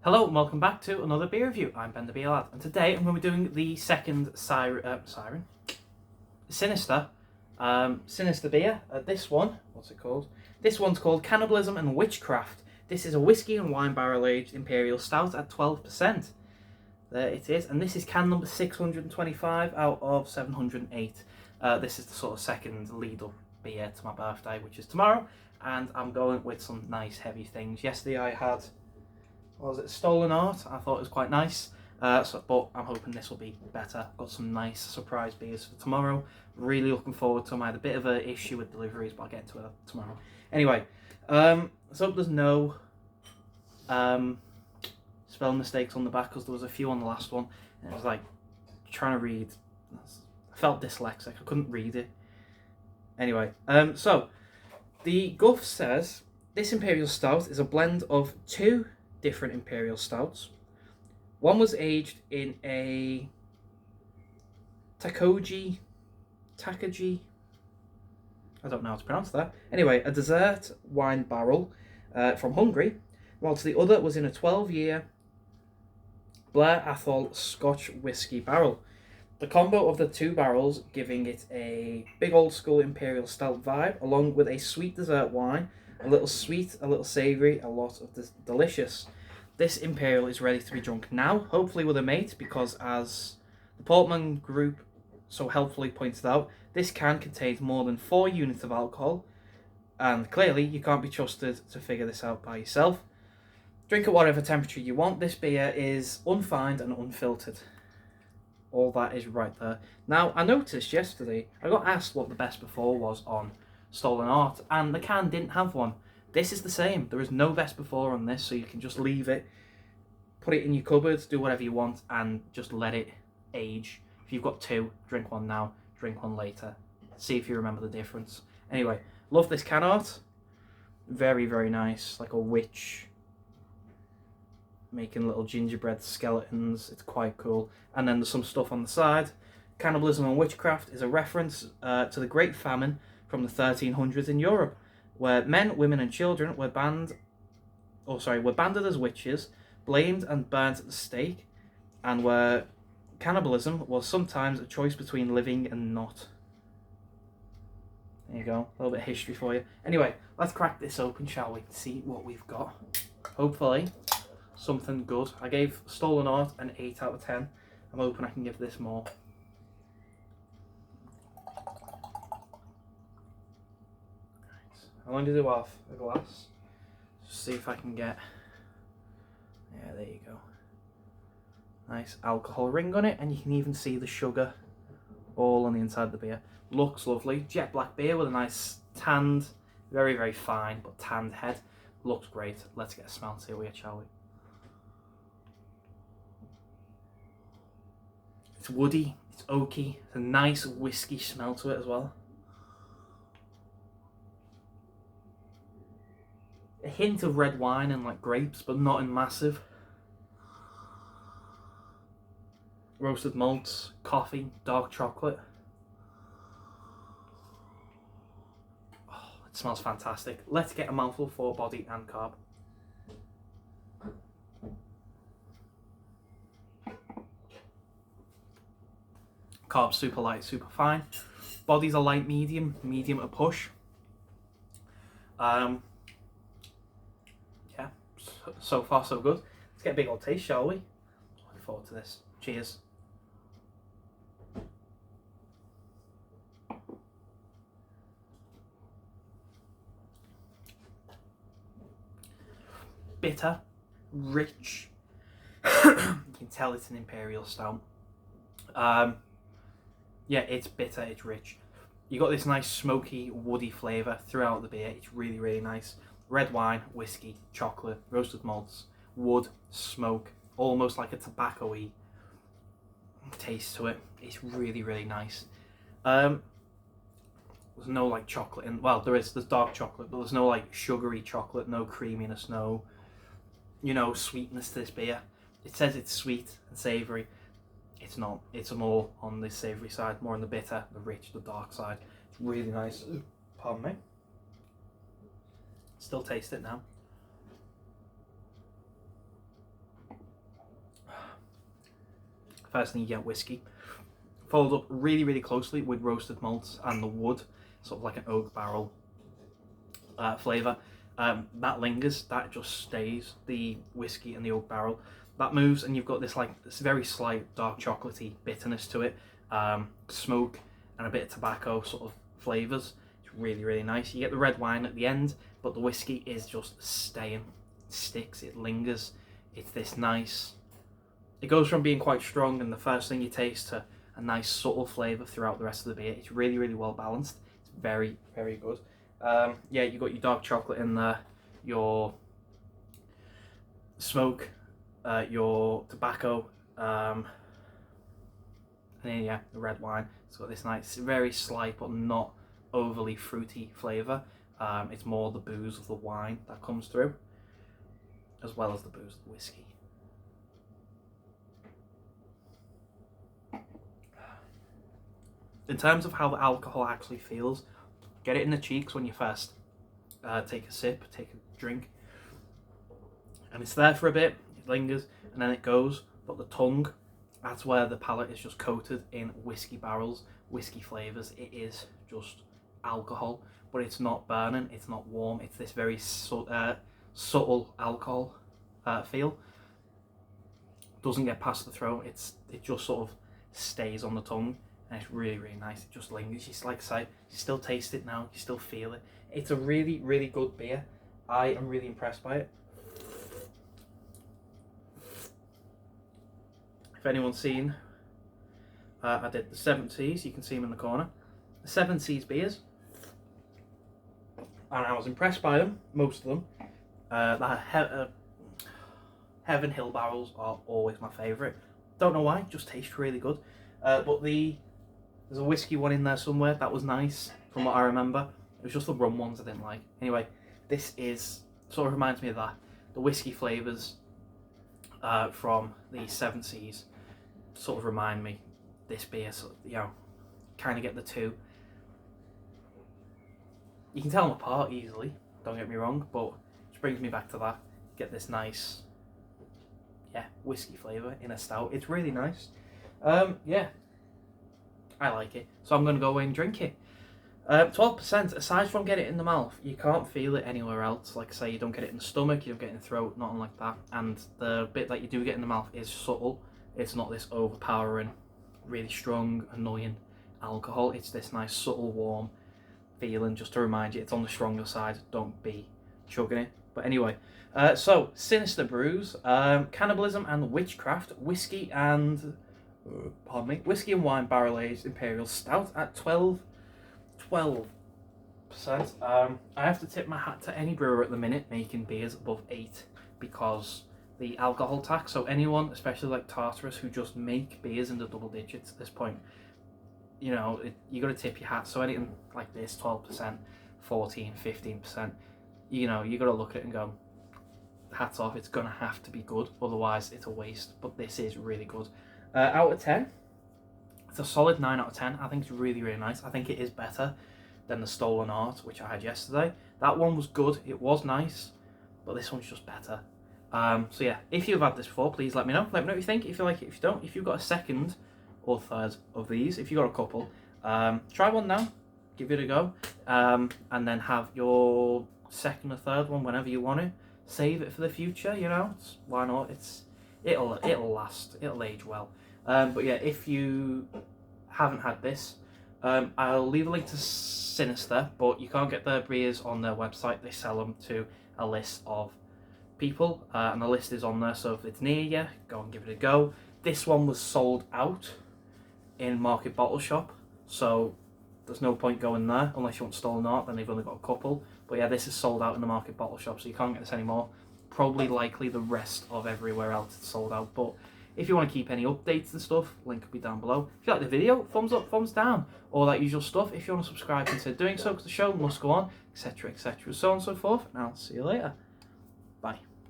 Hello and welcome back to another beer review. I'm Ben the Beer Lad, and today I'm going to be doing the second Sinister beer. This one, what's it called? This one's called Cannibalism Witchcraft. This is a whiskey and wine barrel aged Imperial Stout at 12%. There it is, and this is can number 625 out of 708. This is the sort of second lead up beer to my birthday, which is tomorrow, and I'm going with some nice heavy things. Yesterday I had, what was it, Stolen Art. I thought it was quite nice, but I'm hoping this will be better. Got some nice surprise beers for tomorrow. Really looking forward to them. I had a bit of an issue with deliveries, but I'll get to it tomorrow. Anyway, so there's no spelling mistakes on the back, because there was a few on the last one, and it was like trying to read. I felt dyslexic. I couldn't read it. Anyway, so the Guff says this Imperial Stout is a blend of two different Imperial Stouts. One was aged in a Takagi, I don't know how to pronounce that. Anyway, a dessert wine barrel from Hungary, whilst the other was in a 12-year Blair Athol Scotch whisky barrel. The combo of the two barrels giving it a big old school Imperial Stout vibe, along with a sweet dessert wine, a little sweet, a little savoury, a lot of delicious. This Imperial is ready to be drunk now, hopefully with a mate, because as the Portman group so helpfully pointed out, this can contain more than 4 units of alcohol, and clearly you can't be trusted to figure this out by yourself. Drink at whatever temperature you want. This beer is unfined and unfiltered. All that is right there. Now, I noticed yesterday, I got asked what the best before was on Stolen Art, and the can didn't have one. This is the same. There is no best before on this, so you can just leave it, put it in your cupboard, do whatever you want, and just let it age. If you've got two, drink one now, drink one later. See if you remember the difference. Anyway, love this can art. Very, very nice. Like a witch making little gingerbread skeletons. It's quite cool. And then there's some stuff on the side. Cannibalism Witchcraft is a reference to the Great Famine from the 1300s in Europe, where men, women, and children were banded as witches, blamed and burnt at the stake, and where cannibalism was sometimes a choice between living and not. There you go, a little bit of history for you. Anyway, let's crack this open, shall we? See what we've got. Hopefully, something good. I gave Stolen Art an 8 out of 10. I'm hoping I can give this more. I'm going to do half a glass. Just see if I can get... Yeah, there you go. Nice alcohol ring on it, and you can even see the sugar all on the inside of the beer. Looks lovely. Jet black beer with a nice tanned, very, very fine, but tanned head. Looks great. Let's get a smell and see what we get, shall we? It's woody, it's oaky, it's a nice whiskey smell to it as well. A hint of red wine and like grapes, but not in massive. Roasted malts, coffee, dark chocolate. Oh, it smells fantastic. Let's get a mouthful for body and carb. Carbs super light, super fine. Body's a light medium, medium a push. Yeah, so far so good. Let's get a big old taste, shall we? Looking forward to this. Cheers. Bitter, rich. You can tell it's an Imperial Stout. Yeah, it's bitter, it's rich. You got this nice smoky, woody flavour throughout the beer. It's really, really nice. Red wine, whiskey, chocolate, roasted malts, wood, smoke, almost like a tobacco-y taste to it. It's really, really nice. There's no like chocolate in, well, there's dark chocolate, but there's no like sugary chocolate, no creaminess, no, sweetness to this beer. It says it's sweet and savoury. It's not. It's more on the savoury side, more on the bitter, the rich, the dark side. It's really nice. Pardon me. Still taste it now. first thing you get whiskey. Followed up really, really closely with roasted malts and the wood, sort of like an oak barrel flavour. That lingers, that just stays, the whiskey and the oak barrel. That moves, and you've got this like this very slight dark chocolatey bitterness to it, smoke and a bit of tobacco sort of flavours. It's really, really nice. You get the red wine at the end, but the whiskey is just staying. It sticks, it lingers. It's this nice, it goes from being quite strong and the first thing you taste to a nice subtle flavour throughout the rest of the beer. It's really, really well balanced. It's very, very good. Yeah, you've got your dark chocolate in there, your smoke, your tobacco, and then yeah, the red wine. It's got this nice, very slight but not overly fruity flavour. It's more the booze of the wine that comes through, as well as the booze of the whiskey. In terms of how the alcohol actually feels, get it in the cheeks when you first take a sip, take a drink. And it's there for a bit, it lingers, and then it goes. But the tongue, that's where the palate is just coated in whiskey barrels, whiskey flavours. It is just alcohol, but it's not burning, it's not warm. It's this very subtle alcohol feel. Doesn't get past the throat, it just sort of stays on the tongue. And it's really, really nice. It just lingers. You like say, you still taste it now. You still feel it. It's a really, really good beer. I am really impressed by it. If anyone's seen, I did the 7 Seas. You can see them in the corner. The 7 Seas beers, and I was impressed by them. Most of them. Heaven Hill barrels are always my favourite. Don't know why. Just taste really good. But there's a whiskey one in there somewhere. That was nice, from what I remember. It was just the rum ones I didn't like. Anyway, this is sort of reminds me of that. The whiskey flavours from the 7 Seas sort of remind me. This beer, so, you know, kind of get the two. You can tell them apart easily. Don't get me wrong, but it brings me back to that. Get this nice, yeah, whiskey flavour in a stout. It's really nice. Yeah. I like it, so I'm going to go away and drink it. 12%, aside from getting it in the mouth, you can't feel it anywhere else. Like I say, you don't get it in the stomach, you don't get it in the throat, nothing like that. And the bit that you do get in the mouth is subtle. It's not this overpowering, really strong, annoying alcohol. It's this nice, subtle, warm feeling, just to remind you it's on the stronger side. Don't be chugging it. But anyway, so Sinister Brews, Cannibalism and Witchcraft, whiskey and whiskey and wine barrel aged Imperial Stout at 12%. I have to tip my hat to any brewer at the minute making beers above 8 because the alcohol tax. So anyone, especially like Tartarus, who just make beers in the double digits at this point, you know, you got to tip your hat. So anything like this, 12%, 14, 15%, you know, you got to look at it and go, hats off. It's gonna have to be good, otherwise it's a waste. But this is really good. Out of 10, it's a solid 9 out of 10. I think it's really, really nice. I think it is better than the Stolen Art, which I had yesterday. That one was good, it was nice, but this one's just better. So yeah, if you've had this before, please let me know. Let me know what you think, if you like it, if you don't. If you've got a second or third of these, if you've got a couple, try one now, give it a go, and then have your second or third one whenever you want it. Save it for the future, you know, why not? It'll last, it'll age well. But yeah, if you haven't had this, I'll leave a link to Sinister, but you can't get their beers on their website. They sell them to a list of people, and the list is on there, so if it's near you, go and give it a go. This one was sold out in Market Bottle Shop, so there's no point going there unless you want Stolen Art, then they've only got a couple. But yeah, this is sold out in the Market Bottle Shop, so you can't get this anymore. Probably likely the rest of everywhere else it's sold out, but if you want to keep any updates and stuff, link will be down below. If you like the video, thumbs up, thumbs down, all that usual stuff. If you want to subscribe, consider doing so, because the show must go on, etc, etc, so on and so forth, and I'll see you later.